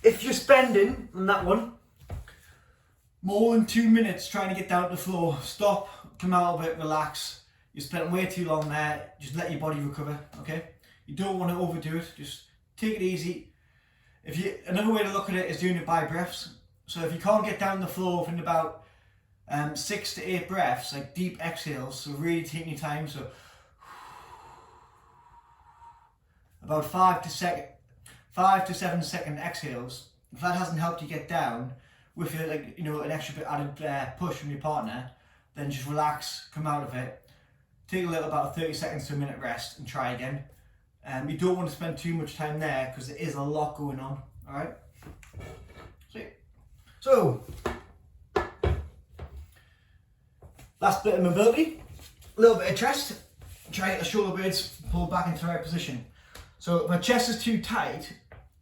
if you're spending on that one more than 2 minutes trying to get down to the floor, stop, come out of it, relax. You spent way too long there, just let your body recover, okay? You don't want to overdo it, just take it easy. Another way to look at it is doing it by breaths. So if you can't get down the floor within about 6 to 8 breaths, like deep exhales, so really taking your time, so about 5 to 7 second exhales. If that hasn't helped you get down with an extra bit added push from your partner, then just relax, come out of it, take a little about 30 seconds to a minute rest and try again. You don't want to spend too much time there because there is a lot going on, alright? So, last bit of mobility, a little bit of chest, try to get the shoulder blades pulled back into the right position. So if my chest is too tight,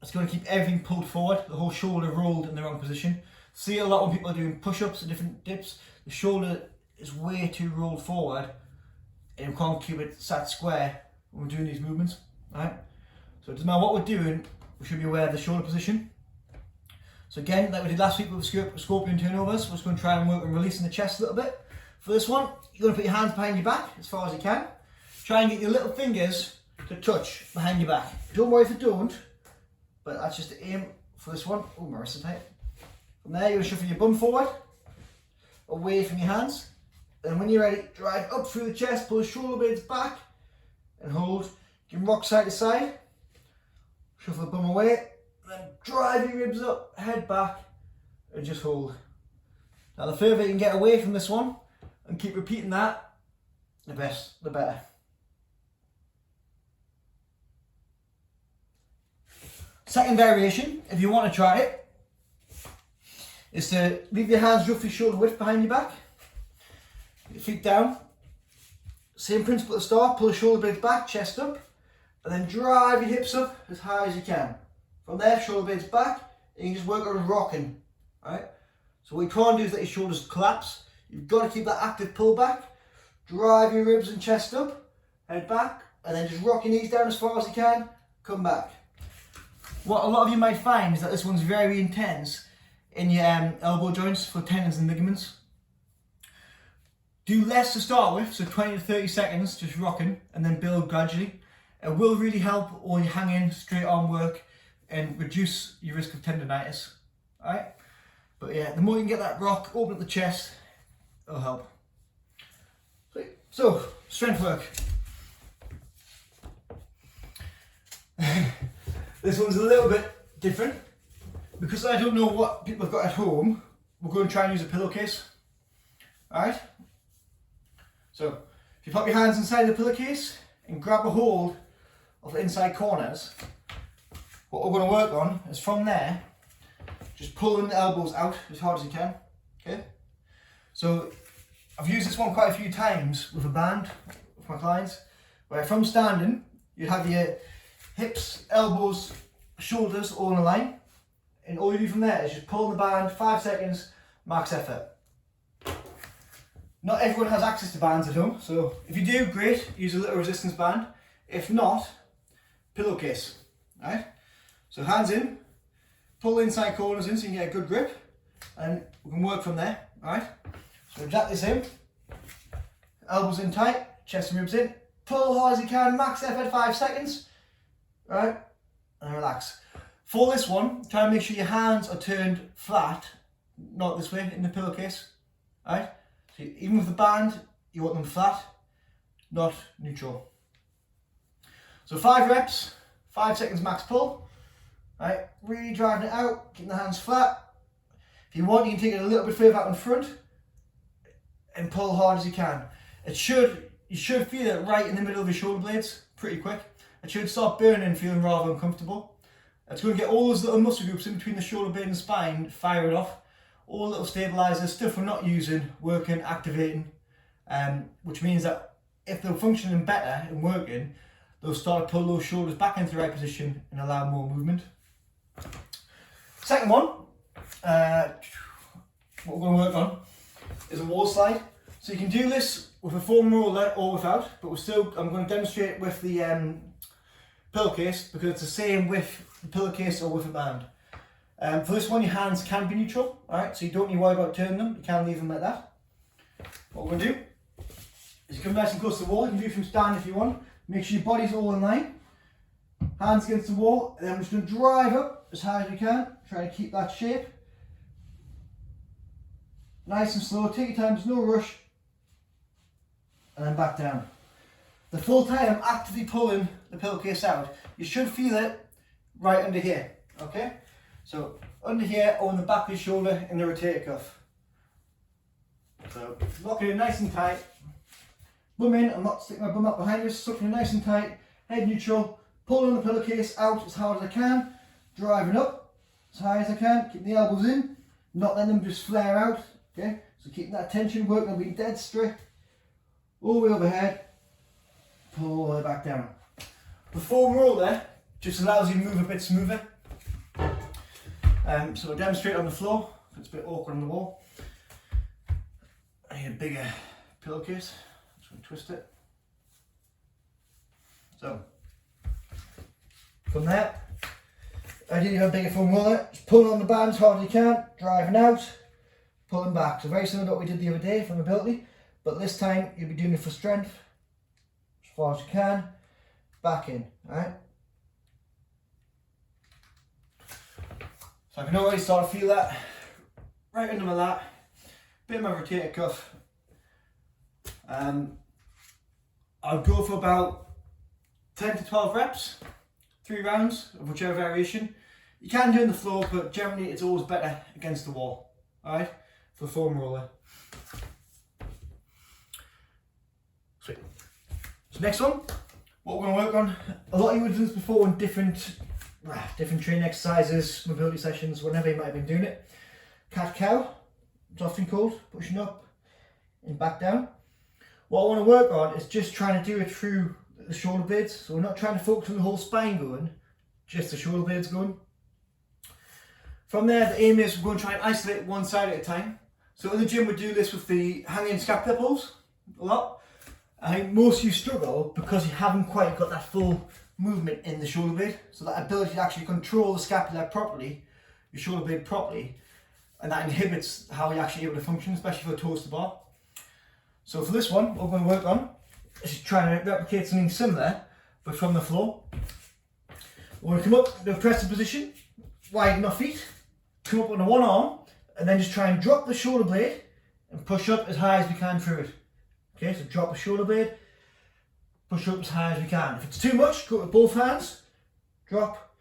it's going to keep everything pulled forward, the whole shoulder rolled in the wrong position. See a lot when people are doing push-ups and different dips, the shoulder is way too rolled forward and we can't keep it sat square when we're doing these movements. Alright? So it doesn't matter what we're doing, we should be aware of the shoulder position. So again, like we did last week with scorpion turnovers, we're just going to try and work on releasing the chest a little bit. For this one, you're going to put your hands behind your back as far as you can. Try and get your little fingers to touch behind your back. Don't worry if you don't, but that's just the aim for this one. Oh, my wrist is tight. From there, you're going to shuffle your bum forward, away from your hands. And when you're ready, drive up through the chest, pull the shoulder blades back, and hold. You can rock side to side. Shuffle the bum away, then drive your ribs up, head back, and just hold. Now the further you can get away from this one, and keep repeating that, the better. Second variation, if you want to try it, is to leave your hands roughly shoulder width behind your back. Your feet down. Same principle at the start, pull the shoulder blades back, chest up, and then drive your hips up as high as you can. From there, shoulder blades back, and you can just work on rocking. Alright? So what you can't do is let your shoulders collapse. You've got to keep that active pull back, drive your ribs and chest up, head back, and then just rock your knees down as far as you can, come back. What a lot of you might find is that this one's very intense in your elbow joints for tendons and ligaments. Do less to start with, so 20 to 30 seconds just rocking, and then build gradually. It will really help all your hanging, straight arm work and reduce your risk of tendonitis. Alright? But yeah, the more you can get that rock, open up the chest, it'll help. So, strength work. This one's a little bit different. Because I don't know what people have got at home, we're going to try and use a pillowcase. Alright? So, if you pop your hands inside the pillowcase and grab a hold of the inside corners, what we're going to work on is from there, just pulling the elbows out as hard as you can. Okay? So, I've used this one quite a few times with a band with my clients, where from standing, you have your hips, elbows, shoulders all in a line, and all you do from there is just pull the band, 5 seconds, max effort. Not everyone has access to bands at home, so if you do, great, use a little resistance band. If not, pillowcase. Right? So hands in, pull the inside corners in so you can get a good grip, and we can work from there. Alright? So exactly the same. Elbows in tight, chest and ribs in, pull hard as you can, max effort, 5 seconds. Right? And relax. For this one, try and make sure your hands are turned flat, not this way in the pillowcase. Alright? So even with the band, you want them flat, not neutral. So 5 reps, 5 seconds max pull. Right? Really driving it out, keeping the hands flat. If you want, you can take it a little bit further out in front and pull hard as you can. You should feel it right in the middle of your shoulder blades pretty quick. It should start burning and feeling rather uncomfortable. It's going to get all those little muscle groups in between the shoulder blade and spine firing off. All little stabilizers, stuff we're not using, working, activating, which means that if they're functioning better and working, they'll start to pull those shoulders back into the right position and allow more movement. Second one, what we're going to work on is a wall slide. So you can do this with a foam roller or without, but I'm going to demonstrate with the pillowcase because it's the same with the pillowcase or with a band. For this one, your hands can be neutral, alright, so you don't need to worry about turning them, you can leave them like that. What we're going to do is you come nice and close to the wall. You can do it from stand if you want. Make sure your body's all in line, hands against the wall, and then we're just going to drive up as high as we can, trying to keep that shape. Nice and slow, take your time, there's no rush, and then back down. The full time I'm actively pulling the pillowcase out, you should feel it right under here, okay? So under here or on the back of your shoulder in the rotator cuff. So locking it nice and tight, bum in, I'm not sticking my bum up behind us, sucking it nice and tight, head neutral, pulling the pillowcase out as hard as I can, driving up as high as I can, keeping the elbows in, not letting them just flare out, okay? So keeping that tension working on being dead straight, all the way overhead, pull all the way back down. The foam roller just allows you to move a bit smoother. So I'll demonstrate on the floor, it's a bit awkward on the wall. I need a bigger pillowcase, just going to twist it. So, from there, ideally have a bigger foam roller, just pulling on the band as hard as you can, driving out, pulling back. So very similar to what we did the other day for mobility, but this time you'll be doing it for strength, as far as you can, back in, alright? So I can already start to feel that right under my lat, bit of my rotator cuff. I'll go for about 10 to 12 reps, 3 rounds of whichever variation. You can do it on the floor, but generally it's always better against the wall, alright, for the foam roller. Sweet. So next one, what we're going to work on, a lot of you would have done this before in different training exercises, mobility sessions, whenever you might have been doing it. Cat-cow, it's often called, pushing up and back down. What I want to work on is just trying to do it through the shoulder blades, so we're not trying to focus on the whole spine going, just the shoulder blades going. From there, the aim is we're going to try and isolate one side at a time. So in the gym we do this with the hanging scapular pulls a lot. I think most of you struggle because you haven't quite got that full movement in the shoulder blade, so that ability to actually control the scapula properly, your shoulder blade properly, and that inhibits how you're actually able to function, especially for a toaster bar. So for this one, what we're going to work on is trying to replicate something similar, but from the floor. We're going to come up, do a pressing position, widen our feet, come up on the one arm, and then just try and drop the shoulder blade and push up as high as we can through it. Okay, so drop the shoulder blade, push up as high as we can. If it's too much, go with both hands, drop,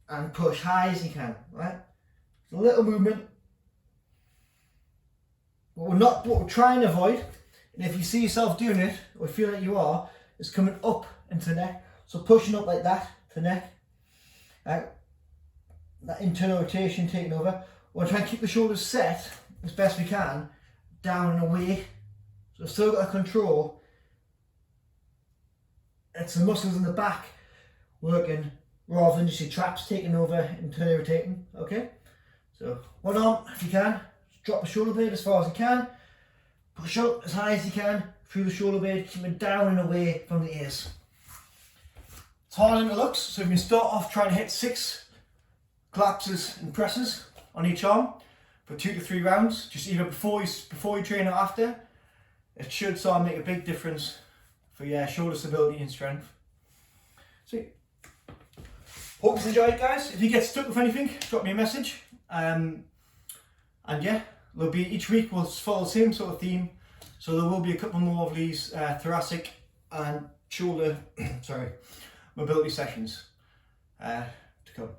and push high as you can, right? It's a little movement. What we're trying to avoid, and if you see yourself doing it, or feel like you are, is coming up into the neck. So pushing up like that to the neck, right? That internal rotation taking over. We're trying to keep the shoulders set as best we can, down and away. So still got a control. It's the muscles in the back working rather than just your traps taking over, internally rotating. Okay, so one arm if you can, just drop the shoulder blade as far as you can, push up as high as you can through the shoulder blade, keeping down and away from the ears. It's harder than it looks, so we can start off trying to hit 6 collapses and presses on each arm for 2 to 3 rounds, just either before you train or after. It should start to make a big difference for your shoulder stability and strength. So, hope you enjoyed, guys. If you get stuck with anything, drop me a message. And yeah, there'll be each week we'll follow the same sort of theme. So there will be a couple more of these thoracic and shoulder, mobility sessions to come.